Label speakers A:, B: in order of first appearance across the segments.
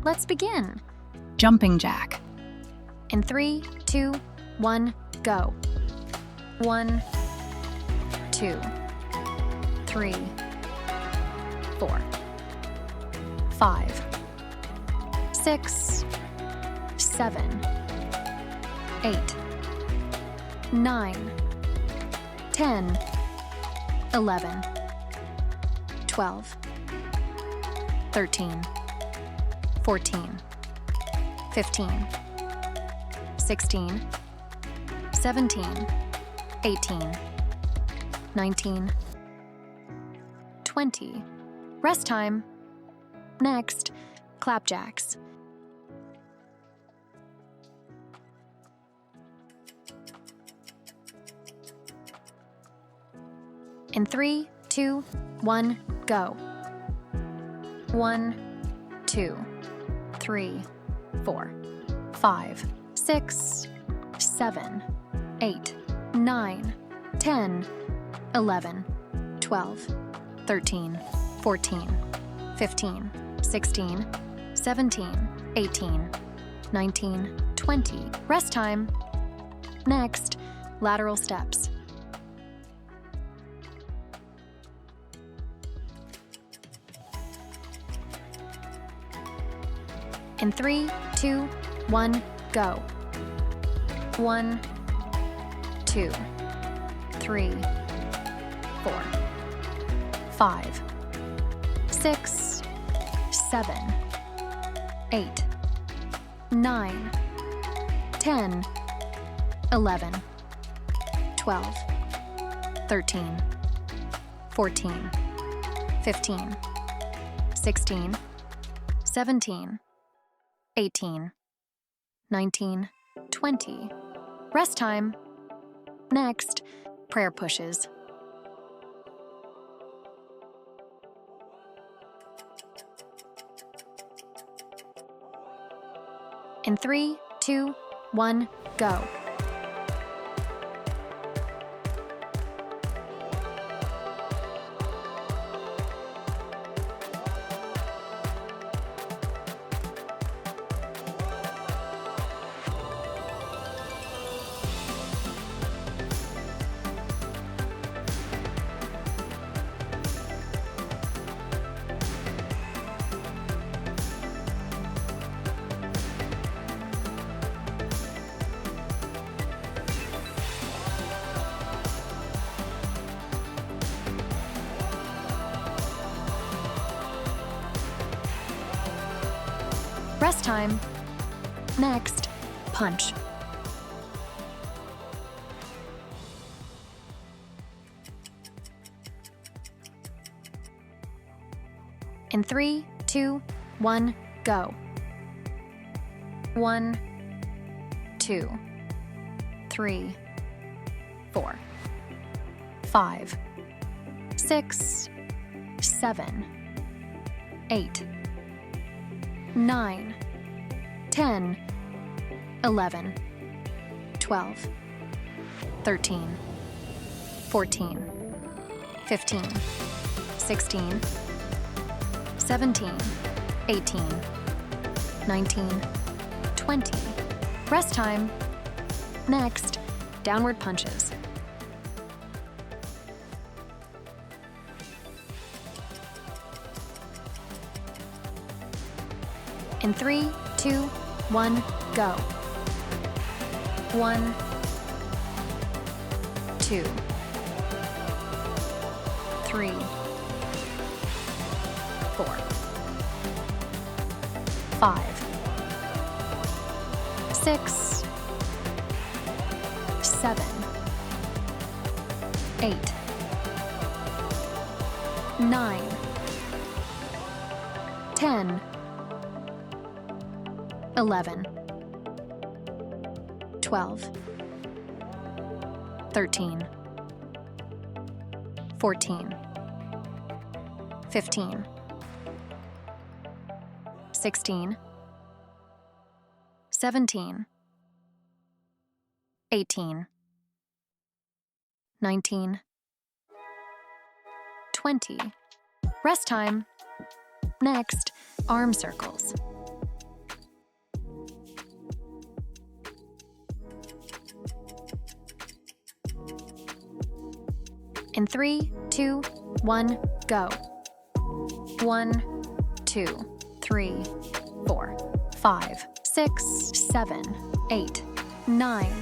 A: Let's begin.
B: Jumping jack.
A: In 3, 2, 1, go. 1, 2, 3, 4, 5, 6, 7, 8, 9, 10, 11, 12, 13, 14, 15, 16, 17, 18, 19, 20. Rest time. Next, clapjacks. In 3, 2, 1, go. 1, 2, 3, 4, 5, 6, 7, 8, 9, 10, 11, 12, 13, 14, 15, 16, 17, 18, 19, 20. Rest time. Next, lateral steps. In 3, 2, 1, go. 1, 2, 3, 4, 5, 6, 7, 8, 9, 10, 11, 12, 13, 14, 15, 16, 17, 18, 19, 20. Rest time. Next, prayer pushes. In 3, 2, 1, go. Rest time. Next, punch. In 3, 2, 1, go. 1, 2, 3, 4, 5, 6, 7, 8, 9, 10, 11, 12, 13, 14, 15, 16, 17, 18, 19, 20. Rest time. Next, downward punches. In 3, 2, 1, go. 1, 2, 3, 4, 5, 6, 7, 8, 9, 10, 11, 12, 13, 14, 15, 16, 17, 18, 19, 20. Rest time. Next, arm circles. In 3, 2, 1, go. 1, 2, 3, 4, 5, 6, 7, 8, 9,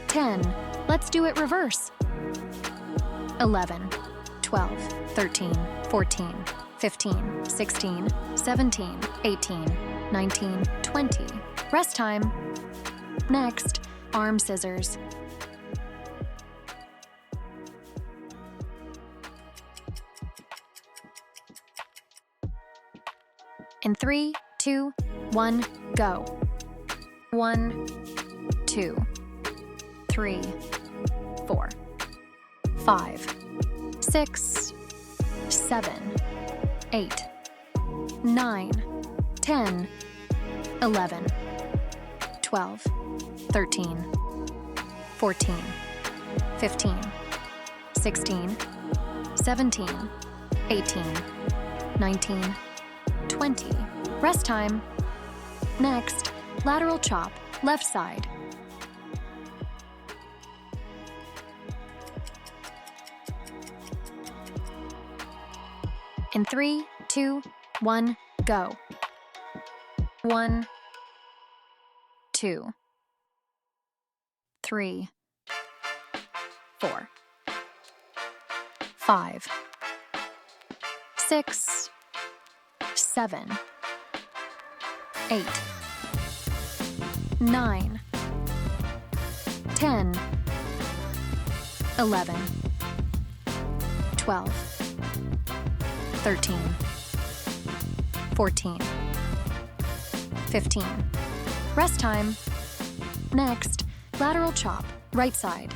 A: 10. Let's do it reverse. 11, 12, 13, 14, 15, 16, 17, 18, 19, 20. Rest time. Next, arm scissors. In 3, 2, 1, go. 1, 2, 3, 4, 5, 6, 7, 8, 9, 10, 11, 12, 13, 14, 15, 16, 17, 18, 19, 20. Rest time. Next, lateral chop, left side. In 3, 2, 1, go. 1, 2, 3, 4, 5, 6, 7, 8, 9, 10, 11, 12, 13, 14, 15. Rest time. Next, lateral chop, right side.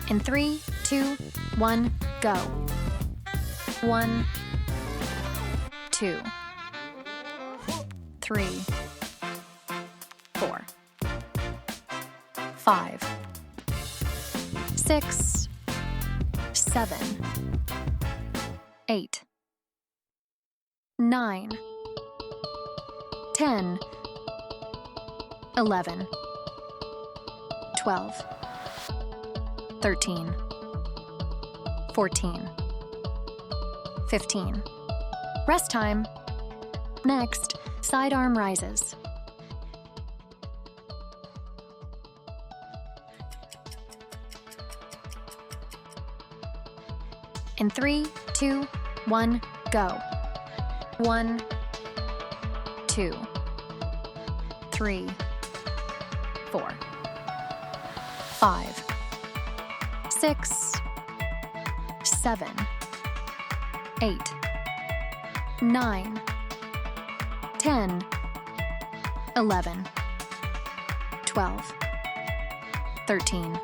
A: In 3, 2, 1, go. 1, 2, 3, 4, 5, 6, 7, 8, 9, 10, 11, 12, 13, 14, 15. Rest time. Next, side arm rises. In 3, 2, 1, go. 1, 2, 3, 4, 5, 6, 7, 8, 9, 10, 11, 12, 13,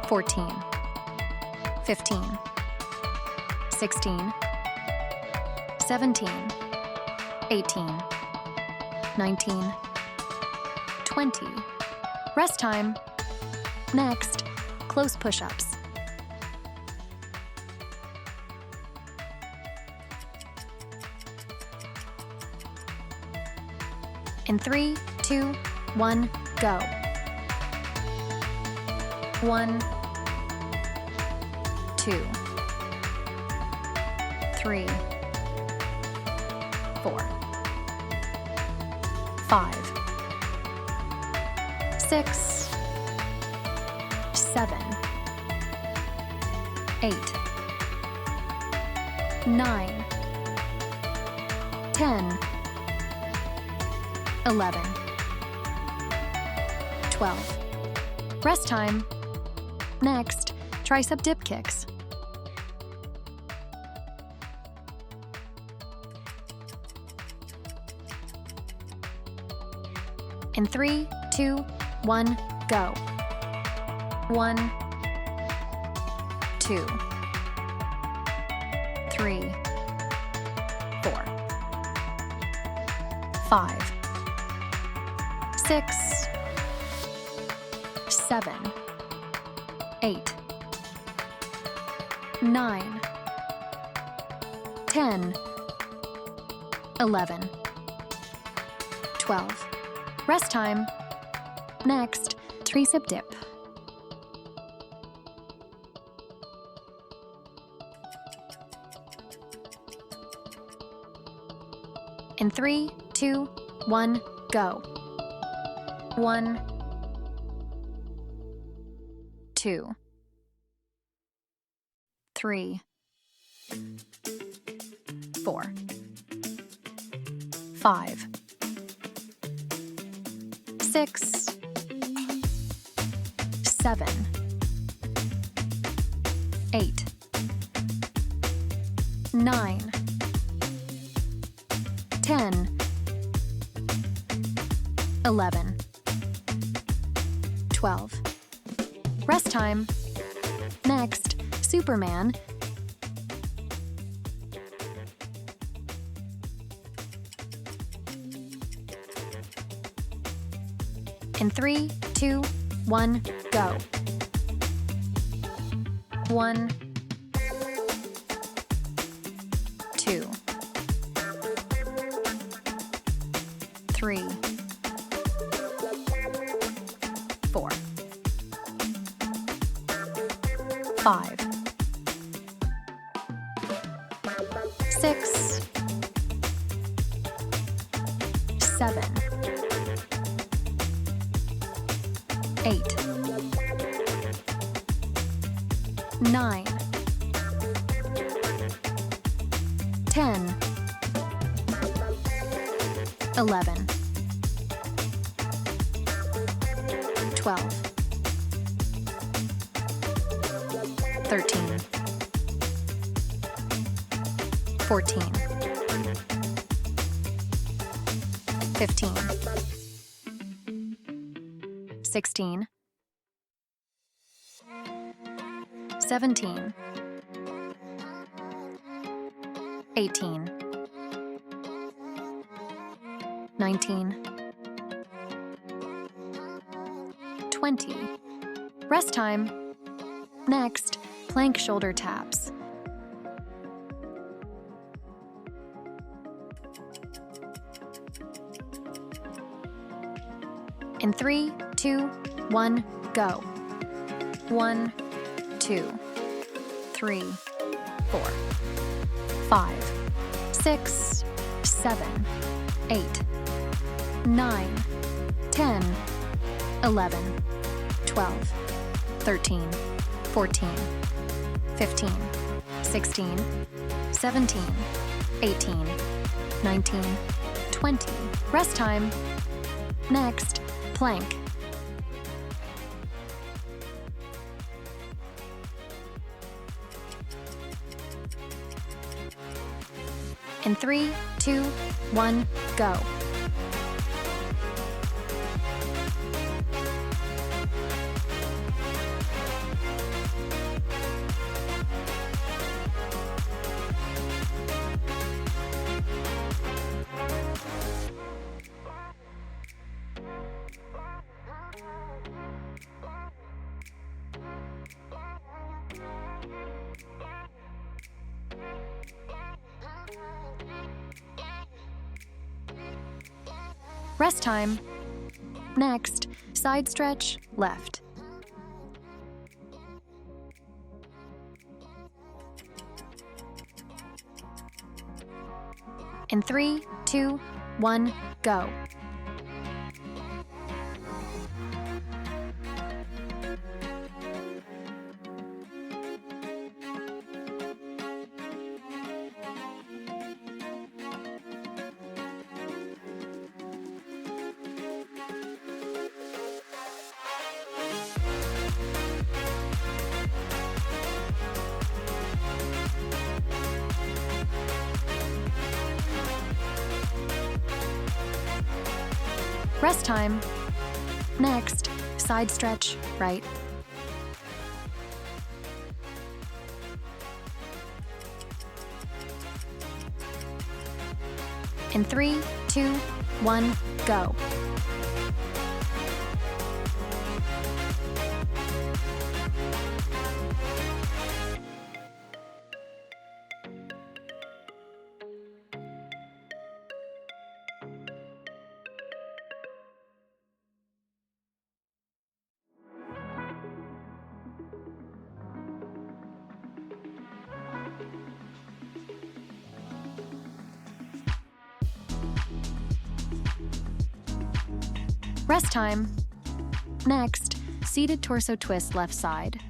A: 14, 15, 16, 17, 18, 19, 20. Rest time. Next, close push-ups. In 3, 2, 1, go. 1, 2, 3, 4, 5, 6, 7, 8, 9, 10, 11, 12. Rest time. Next, tricep dip kicks. In 3, 2, 1, go. 1, 2, 3, 4, 5, 6, 7, 8, 9, 10, 11, 12, Rest time. Next, tricep dip. In 3, 2, 1, go. 1, 2, 3, 4, 5, 6, 7, 8, 9, 10, 11, 12. Rest time. Next, Superman. In 3, 2, 1, go. 1, 2, 3, 4, 5, 6, 7, 8, 9, 10, 11, 12, 13, 14, 15, 16, 17, 18, 19, 20. Rest time. Next, plank shoulder taps. In 3, 2, 1, go. 1, 2, 3, 4, 5, 6, 7, 8, 9, 10, 11, 12, 13, 14, 15, 16, 17, 18, 19, 20. Rest time. Next, plank. In 3, 2, 1, go. Rest time. Next, side stretch, left. In 3, 2, 1, go. Rest time. Next, side stretch, right. In 3, 2, 1, go. Rest time. Next, seated torso twist left side.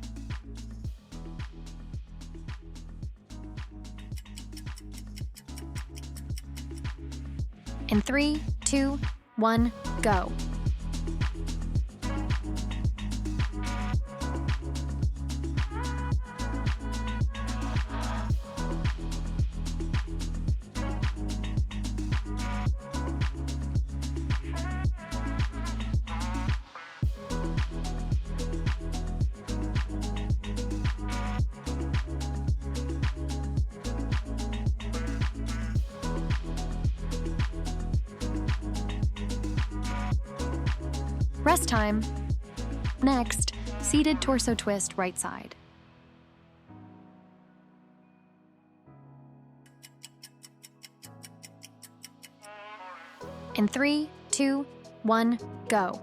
A: In 3, 2, 1, go. Rest time. Next, seated torso twist right side. In 3, 2, 1, go.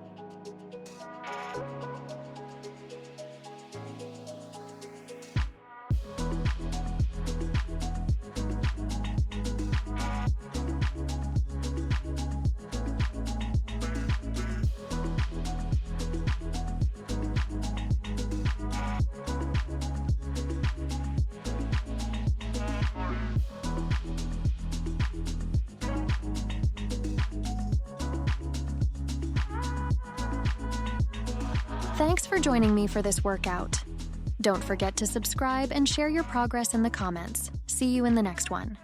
A: Thanks for joining me for this workout. Don't forget to subscribe and share your progress in the comments. See you in the next one.